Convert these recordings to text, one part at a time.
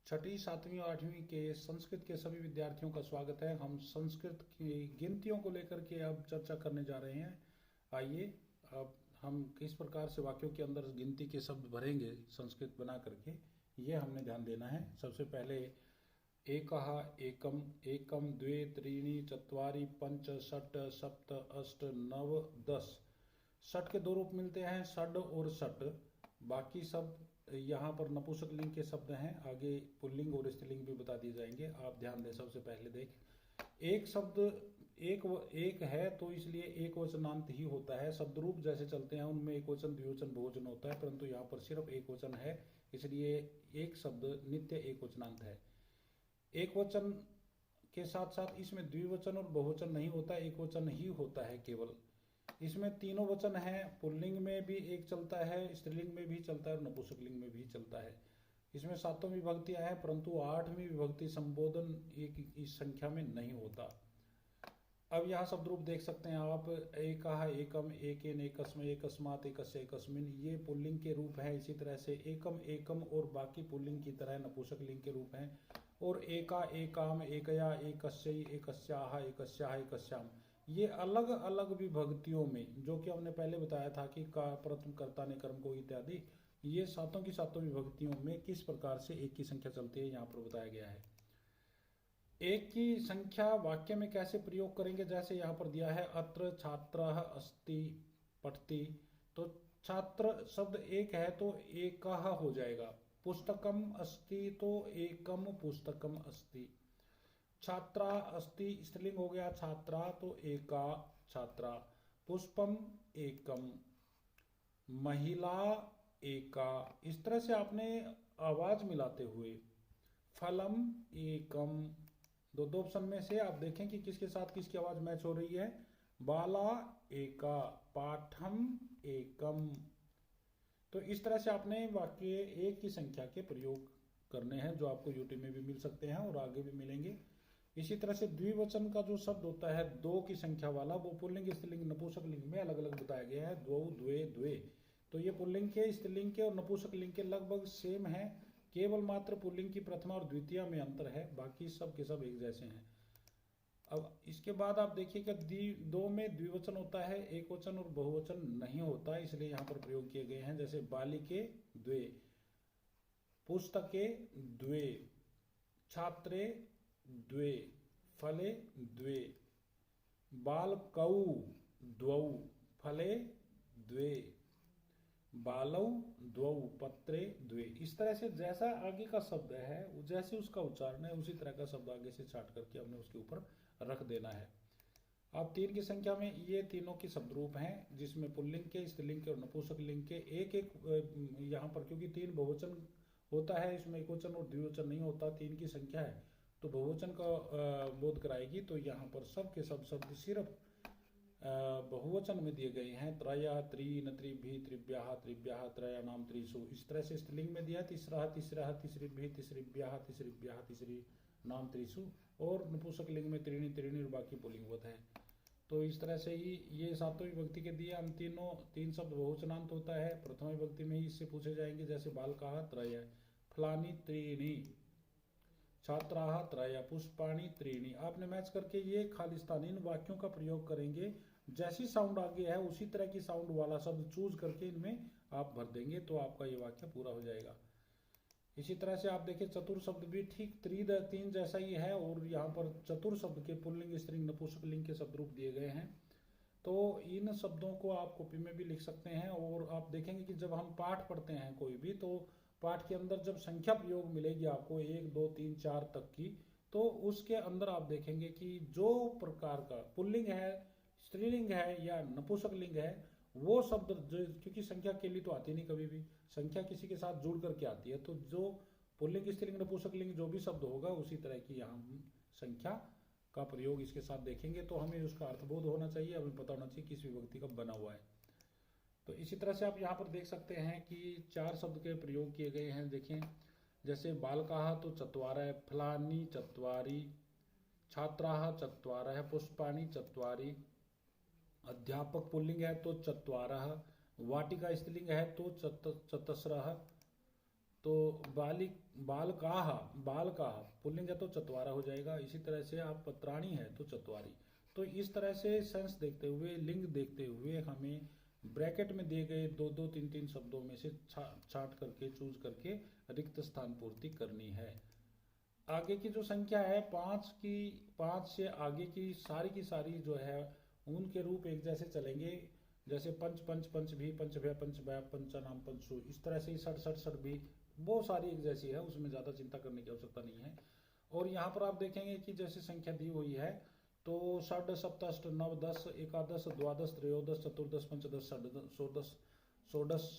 छठी, सातवीं और आठवीं के संस्कृत के सभी विद्यार्थियों का स्वागत है। हम संस्कृत की गिनतियों को लेकर के अब चर्चा करने जा रहे हैं। आइए, अब हम किस प्रकार से वाक्यों के अंदर गिनती के शब्द भरेंगे संस्कृत बना करके, ये हमने ध्यान देना है। सबसे पहले एकः, एकम, एकम, द्वे, त्रीणि, चत्वारि, पंच, षट्, सप्त, अष्ट, नव, 10। षट के दो रूप मिलते हैं, षड और षट। बाकी शब्द यहाँ पर नपुंसक लिंग के शब्द हैं, आगे पुल्लिंग और स्त्रीलिंग भी बता दिए जाएंगे। आप ध्यान दें। सबसे पहले देख, एक शब्द एक है तो इसलिए एक वचनांत ही होता है। शब्द रूप जैसे चलते हैं उनमें एक वचन, द्विवचन, बहुवचन होता है, परंतु यहाँ पर सिर्फ एक वचन है, इसलिए एक शब्द नित्य एक वचनांत है। एक वचन के साथ साथ इसमें द्विवचन और बहुवचन नहीं होता, एक वचन ही होता है केवल। इसमें तीनों वचन हैं, पुल्लिंग में भी एक चलता है, स्त्रीलिंग में भी चलता है और नपुंसकलिंग में भी चलता है। इसमें 7 विभक्तियां हैं, परंतु 8वीं विभक्ति संबोधन एक इस संख्या में नहीं होता। अब यहाँ शब्द रूप देख सकते हैं आप, एकः, एकम, एकेन, एकस्मै, एकस्मात्, एकस्य, एकस्मिन्, ये पुल्लिंग के रूप हैं। इसी तरह से एकम, एकम और बाकी पुल्लिंग की तरह नपुंसकलिंग के रूप हैं। और एका, एकाम, एकया, एकस्यै, एकस्याः, एकस्याः, एकस्याम, ये अलग अलग विभक्तियों में, जो कि हमने पहले बताया था कि का, प्रथम, कर्ता ने, कर्म को इत्यादि, ये सातों की सातों विभक्तियों में किस प्रकार से एक की संख्या चलती है यहाँ पर बताया गया है। एक की संख्या वाक्य में कैसे प्रयोग करेंगे, जैसे यहाँ पर दिया है अत्र छात्रः अस्ति पठति, तो छात्र शब्द एक है तो एकः हो जाएगा। पुस्तकम अस्ति तो एकम पुस्तकम अस्ति। छात्रा अस्ति स्त्रीलिंग हो गया, छात्रा तो एका छात्रा। पुष्पम एकम, महिला एका। इस तरह से आपने आवाज मिलाते हुए, फलम एकम, दो ऑप्शन में से आप देखें कि किसके साथ किसकी आवाज मैच हो रही है। बाला एका, पाठम एकम। तो इस तरह से आपने वाक्य एक की संख्या के प्रयोग करने हैं, जो आपको यूट्यूब में भी मिल सकते हैं और आगे भी मिलेंगे। इसी तरह से द्विवचन का जो शब्द होता है 2 की संख्या वाला, वो पुल्लिंग, स्त्रीलिंग, नपुंसक लिंग में अलग अलग बताया गया है। द्वौ, द्वे, द्वे, तो ये पुल्लिंग के, स्त्रीलिंग के और नपुंसक लिंग के लगभग सेम है, केवल मात्र पुल्लिंग की प्रथमा और द्वितीय में अंतर है, बाकी सब के सब एक जैसे हैं। अब इसके बाद आप देखिए कि 2 में द्विवचन होता है, एक वचन और बहुवचन नहीं होता, इसलिए यहाँ पर प्रयोग किए गए हैं। जैसे बालिके द्वे, पुस्तके द्वे, छात्रे द्वे, फले द्वे, बालकौ द्वौ, फले द्वे, बालौ द्वौ, पत्रे द्वे। इस तरह से जैसा आगे का शब्द है, जैसे उसका उच्चारण है, उसी तरह का शब्द आगे से छाट करके हमने उसके ऊपर रख देना है। अब 3 की संख्या में ये तीनों के शब्द रूप हैं, जिसमें पुल्लिंग के, स्त्रीलिंग के और नपुंसक लिंग के एक एक यहाँ पर, क्योंकि 3 बहुवचन होता है, इसमें एक वचन और द्विवचन नहीं होता, 3 की संख्या है तो बहुवचन का बोध कराएगी। तो यहाँ पर सब के सब शब्द सिर्फ बहुवचन में दिए गए हैं। त्रय, त्रीन, त्रिभि, त्रिभ्याः, त्रिभ्याः, त्रयाणाम, त्रिषु। इस तरह से स्त्रीलिंग में दिया तिस्रः, तिस्रः, तिसृभ्यः, तिसृभ्याः, तिसृभ्याः, तिसृणाम, त्रिषु। और नपुंसक लिंग में त्रीणि, त्रीणि और बाकी पुल्लिंगवत है। तो इस तरह से ही ये 7 विभक्ति के दिए। हम 3 शब्द बहुवचनांत होता है, प्रथम विभक्ति में ही इससे पूछे जाएंगे। जैसे बालकाः त्रय, फलानि त्रीणि, छात्राः त्रय, पुष्पाणि त्रीणि। आपने मैच करके ये खालिस्तानी इन वाक्यों का प्रयोग करेंगे, जैसी साउंड आगे है उसी तरह की साउंड वाला शब्द चूज करके इनमें आप भर देंगे, तो आपका ये वाक्य पूरा हो जाएगा। इसी तरह से आप देखिए चतुर शब्द भी ठीक 3 जैसा ही है, और यहाँ पर चतुर शब्द के पुल्लिंग, स्त्रीलिंग, नपुंसक लिंग के शब्द रूप दिए गए हैं। तो इन शब्दों को आप कॉपी में भी लिख सकते हैं। और आप देखेंगे कि जब हम पाठ पढ़ते हैं कोई भी, तो पाठ के अंदर जब संख्या प्रयोग मिलेगी आपको 1, 2, 3, 4 तक की, तो उसके अंदर आप देखेंगे कि जो प्रकार का पुल्लिंग है, स्त्रीलिंग है या नपुंसक लिंग है, वो शब्द जो, क्योंकि संख्या के लिए तो आती नहीं कभी भी, संख्या किसी के साथ जुड़ करके आती है, तो जो पुल्लिंग, स्त्रीलिंग, नपुंसक लिंग जो भी शब्द होगा उसी तरह की यहाँ हम संख्या का प्रयोग इसके साथ देखेंगे। तो हमें उसका अर्थबोध होना चाहिए, हमें पता होना चाहिए किस विभक्ति का बना हुआ है। तो इसी तरह से आप यहाँ पर देख सकते हैं कि 4 शब्द के प्रयोग किए गए हैं। देखें, जैसे बालकाः तो चत्वारः, फलानि चत्वारि, छात्राः चत्वारः, पुष्पाणि चत्वारि। अध्यापक पुल्लिंग है तो चत्वारः, वाटिका स्त्रीलिंग है तो चतस्रः, तो बालकाः, बालकाः पुल्लिंग है तो चत्वारा हो जाएगा। इसी तरह से आप पत्राणी है तो चत्वारी। तो इस तरह से सेंस देखते हुए, लिंग देखते हुए हमें ब्रैकेट में दिए गए 2-2, 3-3 शब्दों में से छांट करके, चूज करके रिक्त स्थान पूर्ति करनी है। आगे की जो संख्या है 5 से आगे की सारी जो है उनके रूप एक जैसे चलेंगे। जैसे पंच पंच पंच भी, पंच भय पंच भय, पंचानाम पंचसु, इस तरह से ही सठ सठ सठ भी वो सारी एक जैसी है, उसमें ज़्यादा चिंता करने की आवश्यकता नहीं है। और यहाँ पर आप देखेंगे कि जैसे संख्या दी हुई है तो षड सप्त अष्ट नव दस एकादश द्वादश त्रयोदश चतुर्दश पंचदश षोडश षोडश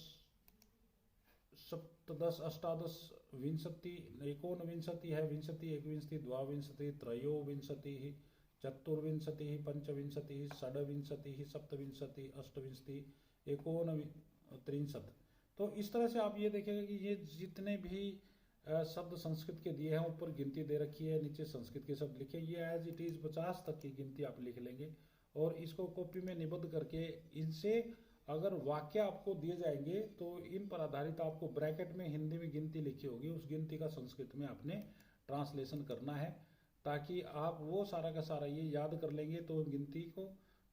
सप्तदश अष्टादश विंशति एकोनविंशति है, विंशति एकविंशति द्वाविंशति त्रयोविंशति चतुर्विंशति पंचविंशति षड्विंशति सप्तविंशति अष्टविंशति एकोनत्रिंशत्। तो इस तरह से आप ये देखेंगे कि ये जितने भी शब्द संस्कृत के दिए हैं ऊपर गिनती दे रखी है, नीचे संस्कृत के शब्द लिखे, ये एज इट इज 50 तक की गिनती आप लिख लेंगे और इसको कॉपी में निबद्ध करके इनसे अगर वाक्य आपको दिए जाएंगे तो इन पर आधारित आपको ब्रैकेट में हिंदी में गिनती लिखी होगी, उस गिनती का संस्कृत में आपने ट्रांसलेशन करना है ताकि आप वो सारा का सारा ये याद कर लेंगे तो गिनती को,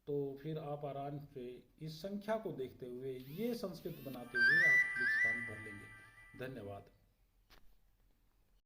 तो फिर आप आराम से इस संख्या को देखते हुए ये संस्कृत बनाते हुए आप स्थान भर लेंगे। धन्यवाद।